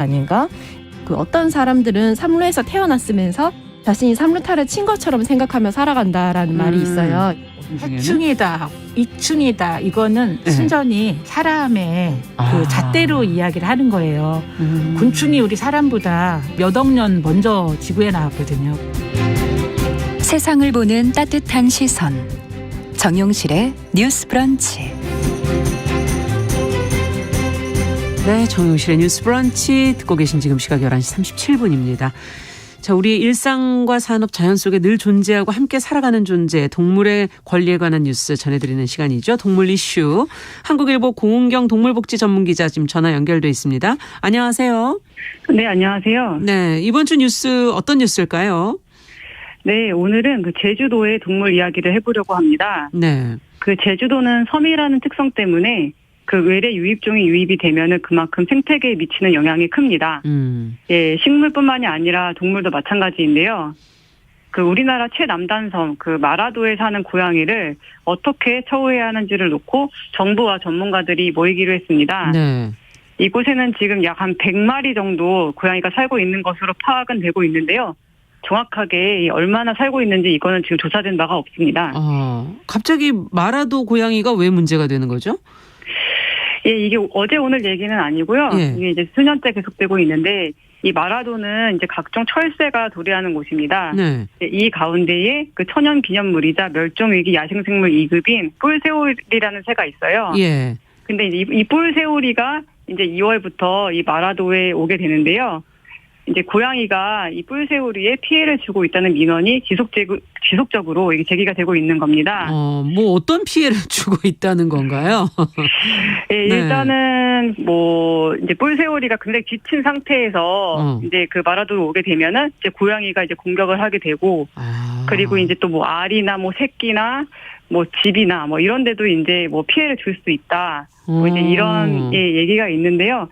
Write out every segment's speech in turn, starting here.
아닌가? 그 어떤 사람들은 삼루에서 태어났으면서 자신이 삼루타를 친 것처럼 생각하며 살아간다라는 말이 있어요. 해충이다, 이충이다. 이거는 네. 순전히 사람의 그 잣대로 이야기를 하는 거예요. 곤충이 우리 사람보다 몇 억 년 먼저 지구에 나왔거든요. 세상을 보는 따뜻한 시선. 정용실의 뉴스 브런치. 네, 정용실의 뉴스 브런치 듣고 계신 지금 시각 11시 37분입니다. 자, 우리 일상과 산업, 자연 속에 늘 존재하고 함께 살아가는 존재, 동물의 권리에 관한 뉴스 전해드리는 시간이죠. 동물 이슈. 한국일보 고은경 동물복지 전문기자 지금 전화 연결돼 있습니다. 안녕하세요. 네, 안녕하세요. 네, 이번 주 뉴스 어떤 뉴스일까요? 네, 오늘은 그 제주도의 동물 이야기를 해보려고 합니다. 네. 그 제주도는 섬이라는 특성 때문에 그 외래 유입종이 유입이 되면은 그만큼 생태계에 미치는 영향이 큽니다. 예, 식물뿐만이 아니라 동물도 마찬가지인데요. 그 우리나라 최남단섬 그 마라도에 사는 고양이를 어떻게 처우해야 하는지를 놓고 정부와 전문가들이 모이기로 했습니다. 네. 이곳에는 지금 약 한 100마리 정도 고양이가 살고 있는 것으로 파악은 되고 있는데요. 정확하게 얼마나 살고 있는지 이거는 지금 조사된 바가 없습니다. 갑자기 마라도 고양이가 왜 문제가 되는 거죠? 예, 이게 어제 오늘 얘기는 아니고요. 예. 이게 이제 수년째 계속되고 있는데 이 마라도는 이제 각종 철새가 도래하는 곳입니다. 네. 이 가운데에 그 천연 기념물이자 멸종위기 야생생물 2급인 뿔새오리라는 새가 있어요. 예. 근데 이제 이 뿔새오리가 이제 2월부터 이 마라도에 오게 되는데요. 이제 고양이가 이 뿔새오리에 피해를 주고 있다는 민원이 지속적으로 이게 제기가 되고 있는 겁니다. 뭐 어떤 피해를 주고 있다는 건가요? 네, 일단은 뭐 이제 뿔새오리가 굉장히 지친 상태에서 이제 그 마라도로 오게 되면은 이제 고양이가 이제 공격을 하게 되고 그리고 이제 또 뭐 알이나 뭐 새끼나 뭐 집이나 뭐 이런 데도 이제 뭐 피해를 줄 수 있다. 뭐 이제 이런 얘기가 있는데요.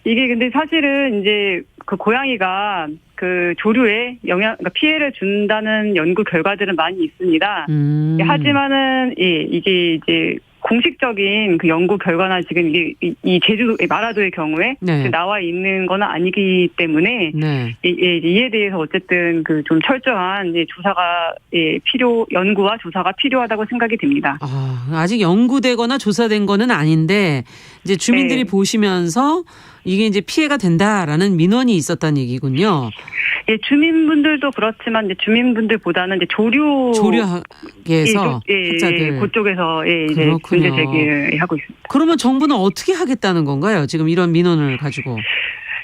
이게 근데 사실은 이제 그 고양이가 그 조류에 그러니까 피해를 준다는 연구 결과들은 많이 있습니다. 하지만은 이게 이제 공식적인 그 연구 결과나 지금 이 제주도 바라도의 경우에 네. 나와 있는 건 아니기 때문에 네. 이에 대해서 어쨌든 그 좀 철저한 조사가 연구와 조사가 필요하다고 생각이 됩니다. 아직 연구되거나 조사된 거는 아닌데 이제 주민들이 네. 보시면서 이게 이제 피해가 된다라는 민원이 있었다는 얘기군요. 예, 주민분들도 그렇지만 이제 주민분들보다는 이제 조류학에서 학자들 그쪽에서 이제 문제 제기를 하고 있습니다. 그러면 정부는 어떻게 하겠다는 건가요? 지금 이런 민원을 가지고.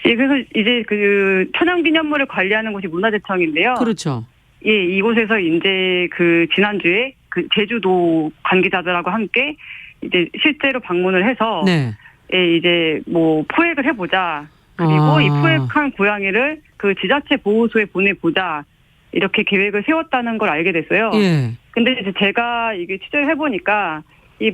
예, 그래서 이제 그 천연기념물을 관리하는 곳이 문화재청인데요. 그렇죠. 예, 이곳에서 이제 그 지난주에 그 제주도 관계자들하고 함께 이제 실제로 방문을 해서 네. 예, 이제 뭐 포획을 해보자. 그리고 이 포획한 고양이를 그 지자체 보호소에 보내보자. 이렇게 계획을 세웠다는 걸 알게 됐어요. 예. 근데 이제 제가 이게 취재를 해보니까 이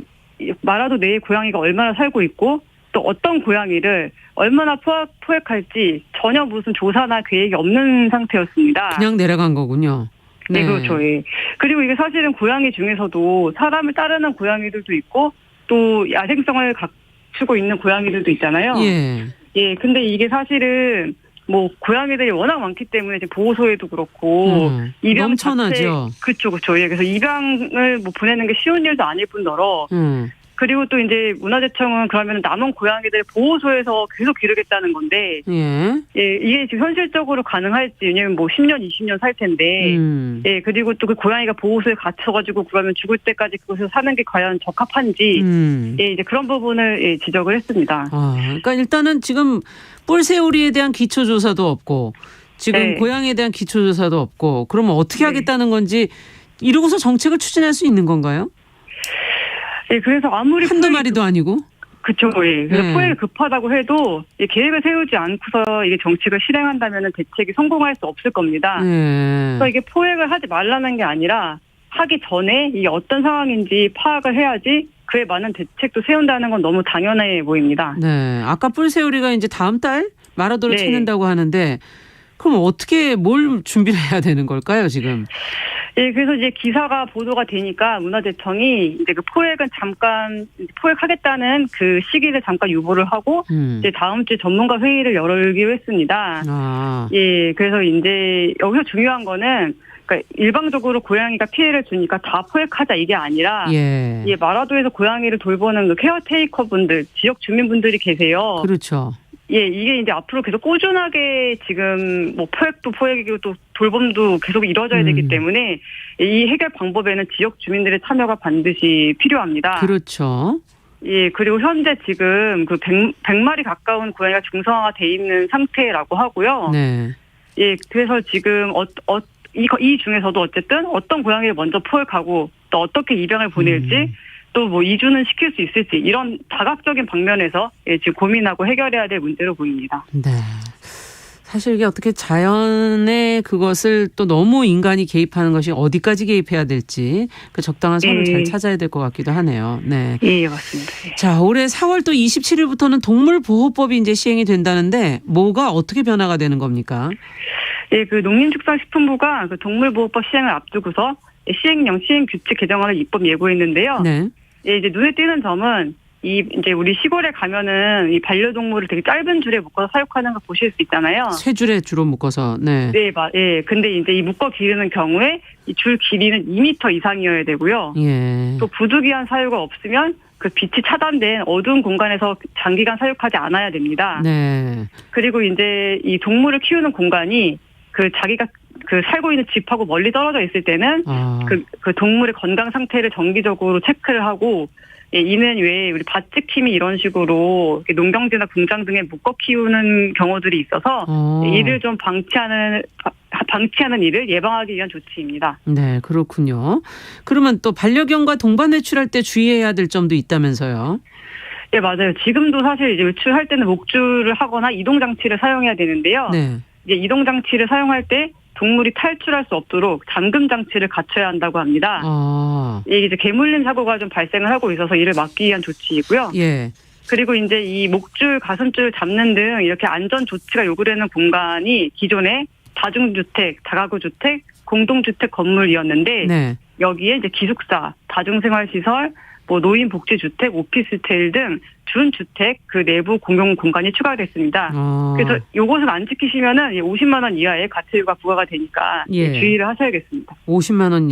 마라도 내에 고양이가 얼마나 살고 있고 또 어떤 고양이를 얼마나 포획할지 전혀 무슨 조사나 계획이 없는 상태였습니다. 그냥 내려간 거군요. 네, 그렇죠. 예. 그리고 이게 사실은 고양이 중에서도 사람을 따르는 고양이들도 있고 또 야생성을 갖추고 있는 고양이들도 있잖아요. 예. 예, 근데 이게 사실은 뭐 고양이들이 워낙 많기 때문에 이제 보호소에도 그렇고 입양 넘쳐나죠. 그렇죠. 예, 그래서 입양을 뭐 보내는 게 쉬운 일도 아닐 뿐더러 그리고 또 이제 문화재청은 그러면 남은 고양이들 보호소에서 계속 기르겠다는 건데 이게 지금 현실적으로 가능할지 왜냐면 뭐 10년, 20년 살 텐데 예, 그리고 또 그 고양이가 보호소에 갇혀가지고 그러면 죽을 때까지 그곳에서 사는 게 과연 적합한지 예, 이제 그런 부분을 지적을 했습니다. 그러니까 일단은 지금 뿔새오리에 대한 기초조사도 없고 지금 고양이에 대한 기초조사도 없고 그러면 어떻게 하겠다는 건지 이러고서 정책을 추진할 수 있는 건가요? 예, 그래서 아무리 한두 마리도 아니고. 그렇죠. 예. 그래서 포획이 급하다고 해도 계획을 세우지 않고서 이게 정책을 실행한다면 대책이 성공할 수 없을 겁니다. 그래서 이게 포획을 하지 말라는 게 아니라 하기 전에 이게 어떤 상황인지 파악을 해야지 그에 맞는 대책도 세운다는 건 너무 당연해 보입니다. 네. 아까 뿔새오리가 이제 다음 달 마라도를 찾는다고 하는데 그럼 어떻게 뭘 준비를 해야 되는 걸까요, 지금? 예, 그래서 이제 기사가 보도가 되니까 문화재청이 이제 그 포획은 잠깐 포획하겠다는 그 시기를 잠깐 유보를 하고 이제 다음 주에 전문가 회의를 열기로 했습니다. 예, 그래서 이제 여기서 중요한 거는 그러니까 일방적으로 고양이가 피해를 주니까 다 포획하자 이게 아니라 예, 마라도에서 고양이를 돌보는 그 케어테이커 분들, 지역 주민분들이 계세요. 그렇죠. 예, 이게 이제 앞으로 계속 꾸준하게 지금 뭐 포획도 포획이고 또 돌봄도 계속 이루어져야 되기 때문에 이 해결 방법에는 지역 주민들의 참여가 반드시 필요합니다. 그렇죠. 예, 그리고 현재 지금 그 100마리 가까운 고양이가 중성화가 돼 있는 상태라고 하고요. 네. 예, 그래서 지금 이 중에서도 어쨌든 어떤 고양이를 먼저 포획하고 또 어떻게 입양을 보낼지 또 뭐 이주는 시킬 수 있을지 이런 다각적인 방면에서 지금 고민하고 해결해야 될 문제로 보입니다. 네. 사실 이게 어떻게 자연의 그것을 또 너무 인간이 개입하는 것이 어디까지 개입해야 될지 그 적당한 선을 잘 찾아야 될 것 같기도 하네요. 네. 예, 맞습니다. 자, 올해 4월 또 27일부터는 동물보호법이 이제 시행이 된다는데 뭐가 어떻게 변화가 되는 겁니까? 예, 그 농림축산식품부가 그 동물보호법 시행을 앞두고서 시행령, 시행규칙 개정안을 입법 예고했는데요. 네. 예, 이제 눈에 띄는 점은 이제 우리 시골에 가면은 이 반려동물을 되게 짧은 줄에 묶어서 사육하는 거 보실 수 있잖아요. 세 줄에 주로 묶어서. 네. 네, 예. 근데 이제 이 묶어 기르는 경우에 이 줄 길이는 2m 이상이어야 되고요. 예. 또 부득이한 사유가 없으면 그 빛이 차단된 어두운 공간에서 장기간 사육하지 않아야 됩니다. 네. 그리고 이제 이 동물을 키우는 공간이 그 자기가 그 살고 있는 집하고 멀리 떨어져 있을 때는 그 동물의 건강 상태를 정기적으로 체크를 하고 예, 이는 왜 우리 밭지킴이 이런 식으로 농경지나 공장 등에 묶어 키우는 경우들이 있어서 이를 좀 방치하는 일을 예방하기 위한 조치입니다. 네, 그렇군요. 그러면 또 반려견과 동반 외출할 때 주의해야 될 점도 있다면서요? 네, 맞아요. 지금도 사실 이제 외출할 때는 목줄을 하거나 이동 장치를 사용해야 되는데요. 네. 이제 이동 장치를 사용할 때 동물이 탈출할 수 없도록 잠금 장치를 갖춰야 한다고 합니다. 이게 이제 개물림 사고가 좀 발생을 하고 있어서 이를 막기 위한 조치이고요. 예. 그리고 이제 이 목줄, 가슴줄 잡는 등 이렇게 안전 조치가 요구되는 공간이 기존에 다중주택, 다가구주택, 공동주택 건물이었는데 네. 여기에 이제 기숙사, 다중생활시설, 뭐 노인복지주택, 오피스텔 등 준주택 그 내부 공용 공간이 추가됐습니다. 그래서 요것은 안 지키시면은 50만 원 이하의 과태료가 부과가 되니까 예. 주의를 하셔야겠습니다. 50만 원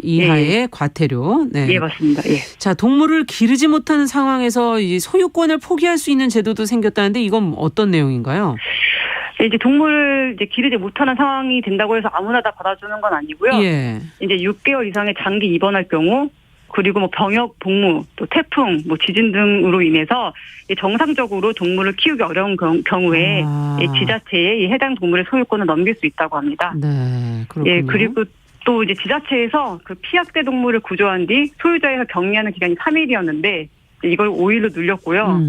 이하의 예. 과태료. 네. 예, 맞습니다. 예. 자, 동물을 기르지 못하는 상황에서 이 소유권을 포기할 수 있는 제도도 생겼다는데 이건 어떤 내용인가요? 이제 동물을 이제 기르지 못하는 상황이 된다고 해서 아무나 다 받아주는 건 아니고요. 예. 이제 6개월 이상의 장기 입원할 경우 그리고 뭐 병역, 복무, 또 태풍, 뭐 지진 등으로 인해서 정상적으로 동물을 키우기 어려운 경우에 지자체에 해당 동물의 소유권을 넘길 수 있다고 합니다. 네, 그렇군요. 예, 그리고 또 이제 지자체에서 그 피학대 동물을 구조한 뒤 소유자에서 격리하는 기간이 3일이었는데 이걸 5일로 늘렸고요.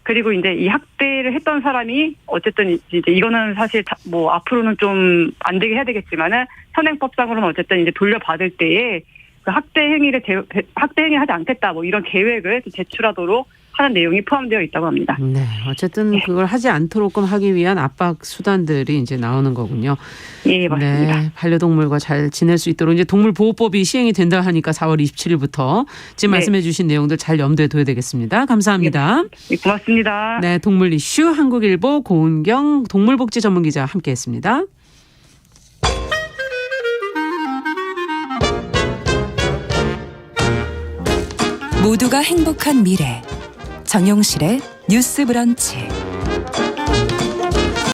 그리고 이제 이 학대를 했던 사람이 어쨌든 이제 이거는 사실 뭐 앞으로는 좀 안 되게 해야 되겠지만은 현행법상으로는 어쨌든 이제 돌려받을 때에 그 학대 행위를 하지 않겠다 뭐 이런 계획을 제출하도록 하는 내용이 포함되어 있다고 합니다. 네, 어쨌든 그걸 하지 않도록끔 하기 위한 압박 수단들이 이제 나오는 거군요. 예, 맞습니다. 네, 반려동물과 잘 지낼 수 있도록 이제 동물보호법이 시행이 된다 하니까 4월 27일부터 지금 네. 말씀해주신 내용들 잘 염두에 둬야 되겠습니다. 감사합니다. 네, 고맙습니다. 네, 동물 이슈 한국일보 고은경 동물복지 전문기자 함께했습니다. 모두가 행복한 미래 정용실의 뉴스 브런치.